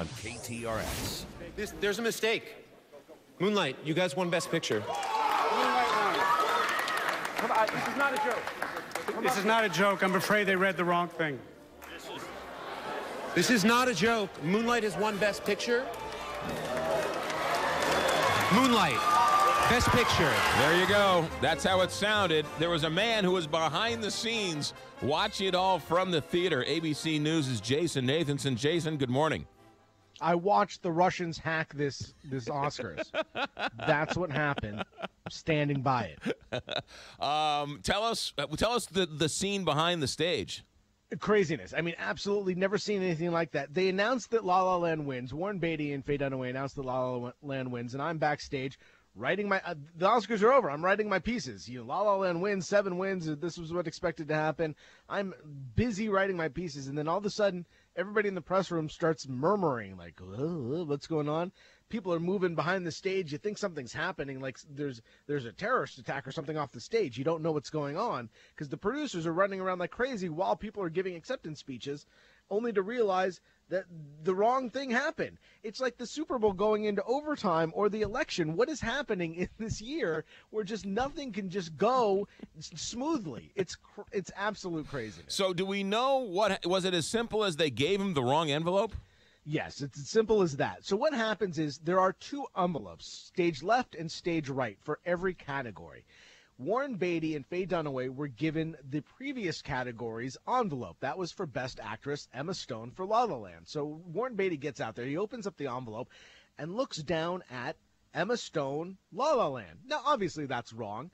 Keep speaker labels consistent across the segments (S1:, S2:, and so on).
S1: on KTRS.
S2: There's a mistake. Moonlight, you guys won Best Picture.
S3: Moonlight won. Come on, this is not a joke.
S4: This is not a joke. I'm afraid they read the wrong thing.
S2: This is not a joke. Moonlight has won Best Picture. Moonlight, Best Picture.
S5: There you go. That's how it sounded. There was a man who was behind the scenes watching it all from the theater. ABC News' Jason Nathanson. Jason, good morning.
S6: I watched the Russians hack this Oscars. That's what happened. I'm standing by it.
S5: Tell us the scene behind the stage.
S6: Craziness. I mean, absolutely never seen anything like that. They announced that La La Land wins. Warren Beatty and Faye Dunaway announced that La La Land wins, and I'm backstage writing my the Oscars are over. I'm writing my pieces. La La Land wins, 7 wins. This was what expected to happen. I'm busy writing my pieces, and then all of a sudden, everybody in the press room starts murmuring, like, what's going on? People are moving behind the stage. You think something's happening, like there's a terrorist attack or something off the stage. You don't know what's going on because the producers are running around like crazy while people are giving acceptance speeches, only to realize that the wrong thing happened. It's like the Super Bowl going into overtime or the election. What is happening in this year where just nothing can just go smoothly? It's absolute craziness.
S5: So do we know what was it as simple as they gave him the wrong envelope?
S6: Yes, it's as simple as that. So what happens is there are 2 envelopes, stage left and stage right, for every category. Warren Beatty and Faye Dunaway were given the previous category's envelope. That was for Best Actress, Emma Stone for La La Land. So Warren Beatty gets out there, he opens up the envelope and looks down at Emma Stone, La La Land. Now, obviously that's wrong.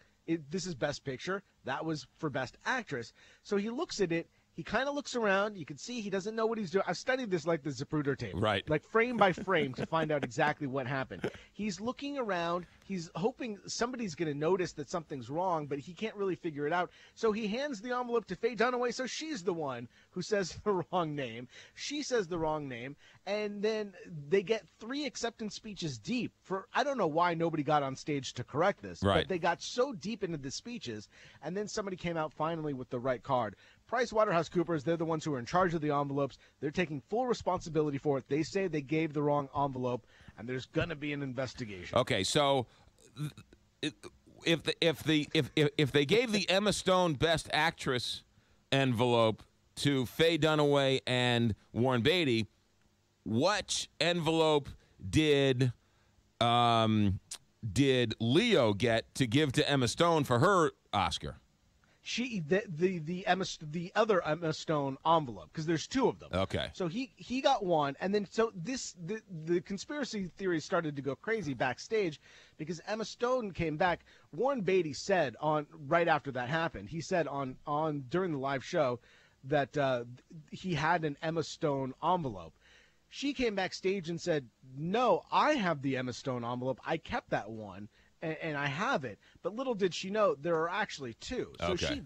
S6: This is Best Picture. That was for Best Actress. So he looks at it. He kind of looks around. You can see he doesn't know what he's doing. I've studied this like the Zapruder tape.
S5: Right.
S6: Like frame by frame to find out exactly what happened. He's looking around. He's hoping somebody's going to notice that something's wrong, but he can't really figure it out. So he hands the envelope to Faye Dunaway, so she's the one who says the wrong name. She says the wrong name, and then they get 3 acceptance speeches deep. I don't know why nobody got on stage to correct this,
S5: right.
S6: But they got so deep into the speeches, and then somebody came out finally with the right card. PricewaterhouseCoopers, they're the ones who are in charge of the envelopes. They're taking full responsibility for it. They say they gave the wrong envelope, and there's going to be an investigation.
S5: Okay, so if they gave the Emma Stone Best Actress envelope to Faye Dunaway and Warren Beatty, what envelope did Leo get to give to Emma Stone for her Oscar?
S6: The other Emma Stone envelope, because there's 2 of them.
S5: Okay.
S6: So he got one, and then the conspiracy theories started to go crazy backstage because Emma Stone came back. Warren Beatty said right after that happened, he said on during the live show that he had an Emma Stone envelope. She came backstage and said, "No, I have the Emma Stone envelope. I kept that one." And I have it, but little did she know there are actually 2. So
S5: okay.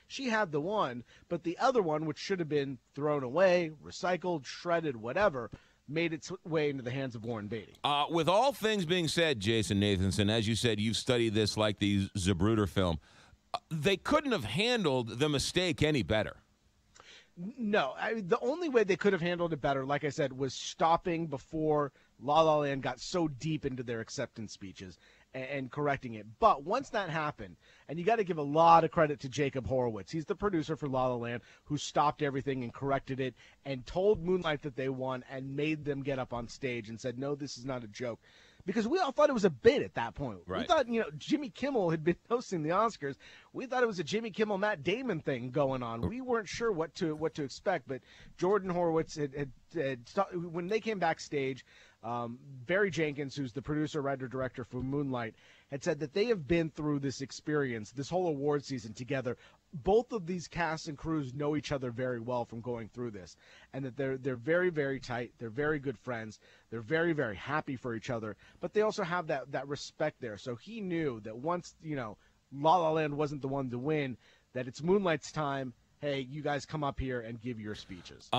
S6: She had the one, but the other one, which should have been thrown away, recycled, shredded, whatever, made its way into the hands of Warren Beatty.
S5: With all things being said, Jason Nathanson, as you said, you've studied this like the Zapruder film. They couldn't have handled the mistake any better.
S6: No, the only way they could have handled it better, like I said, was stopping before La La Land got so deep into their acceptance speeches and correcting it. But once that happened, and you got to give a lot of credit to Jacob Horowitz. He's the producer for La La Land who stopped everything and corrected it and told Moonlight that they won and made them get up on stage and said, no, this is not a joke. Because we all thought it was a bit at that point.
S5: Right.
S6: We thought, Jimmy Kimmel had been hosting the Oscars. We thought it was a Jimmy Kimmel, Matt Damon thing going on. We weren't sure what to expect. But Jordan Horowitz had when they came backstage, Barry Jenkins, who's the producer, writer, director for Moonlight, had said that they have been through this experience, this whole award season together. Both of these casts and crews know each other very well from going through this, and that they're very, very tight. They're very good friends. They're very, very happy for each other, but they also have that respect there. So he knew that once, La La Land wasn't the one to win, that it's Moonlight's time. Hey, you guys come up here and give your speeches.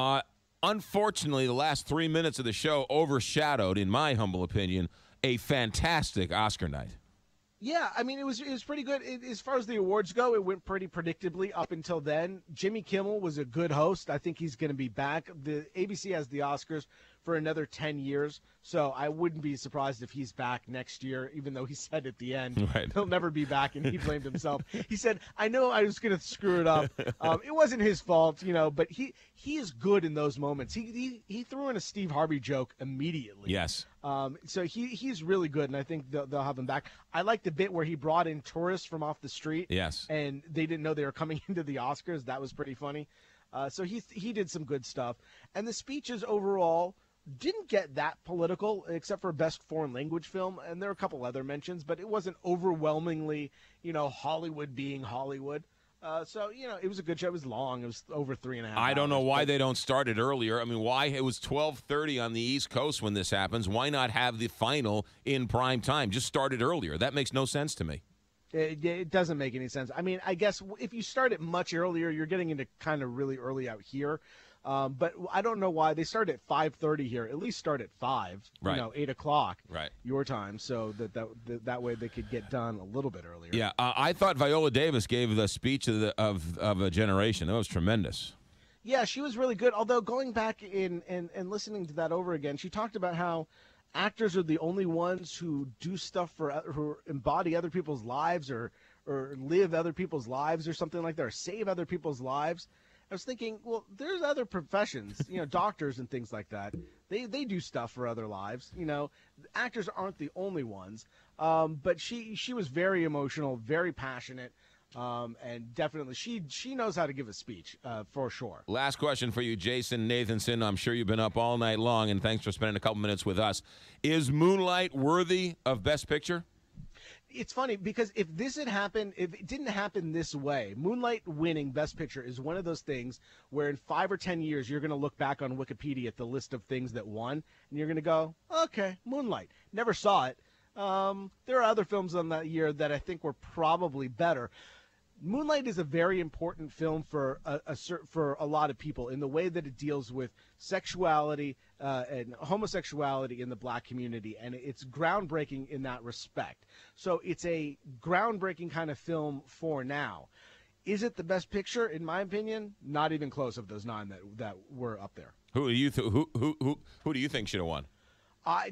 S5: Unfortunately, the last 3 minutes of the show overshadowed, in my humble opinion, a fantastic Oscar night.
S6: Yeah, I mean, it was pretty good. As far as the awards go, it went pretty predictably up until then. Jimmy Kimmel was a good host. I think he's going to be back. The ABC has the Oscars for another 10 years. So I wouldn't be surprised if he's back next year, even though he said at the end he'll never be back, and he blamed himself. He said, I know I was going to screw it up. It wasn't his fault, but he is good in those moments. He threw in a Steve Harvey joke immediately.
S5: Yes.
S6: So he's really good, and I think they'll have him back. I like the bit where he brought in tourists from off the street.
S5: Yes.
S6: And they didn't know they were coming into the Oscars. That was pretty funny. So he did some good stuff. And the speeches overall didn't get that political, except for Best Foreign Language Film, and there are a couple other mentions, but it wasn't overwhelmingly, Hollywood being Hollywood. So, it was a good show. It was long. It was over 3.5 hours.
S5: I don't know why they don't start it earlier. I mean, why? It was 12:30 on the East Coast when this happens. Why not have the final in prime time? Just start it earlier. That makes no sense to me.
S6: It doesn't make any sense. I mean, I guess if you start it much earlier, you're getting into kind of really early out here. But I don't know why they start at 5:30 here. At least start at 5,
S5: right.
S6: 8 o'clock,
S5: right,
S6: your time, so that way they could get done a little bit earlier.
S5: Yeah, I thought Viola Davis gave the speech of a generation. That was tremendous.
S6: Yeah, she was really good. Although going back and listening to that over again, she talked about how actors are the only ones who do stuff who embody other people's lives or live other people's lives or something like that, or save other people's lives. I was thinking, well, there's other professions, doctors and things like that. They do stuff for other lives. Actors aren't the only ones. But she was very emotional, very passionate, and definitely she knows how to give a speech for sure.
S5: Last question for you, Jason Nathanson. I'm sure you've been up all night long, and thanks for spending a couple minutes with us. Is Moonlight worthy of Best Picture?
S6: It's funny because if it didn't happen this way, Moonlight winning Best Picture is one of those things where in 5 or 10 years you're going to look back on Wikipedia at the list of things that won, and you're going to go, okay, Moonlight. Never saw it. There are other films on that year that I think were probably better. Moonlight is a very important film for a lot of people in the way that it deals with sexuality and homosexuality in the black community, and it's groundbreaking in that respect. So it's a groundbreaking kind of film for now. Is it the best picture? In my opinion, not even close of those 9 that were up there.
S5: Who do you think should have won?
S6: I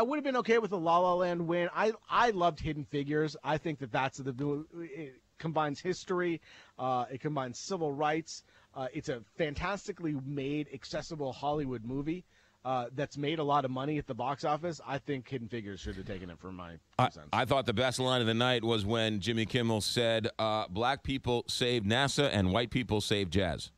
S6: would have been okay with a La La Land win. I loved Hidden Figures. I think it combines history, it combines civil rights. It's a fantastically made, accessible Hollywood movie that's made a lot of money at the box office. I think Hidden Figures should have taken it from my sense. I
S5: thought the best line of the night was when Jimmy Kimmel said, "Black people saved NASA and white people saved jazz."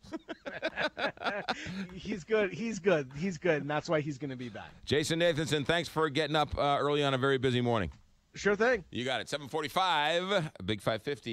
S6: He's good, and that's why he's going to be back.
S5: Jason Nathanson, thanks for getting up early on a very busy morning.
S6: Sure thing.
S5: You got it. 7:45, Big 550.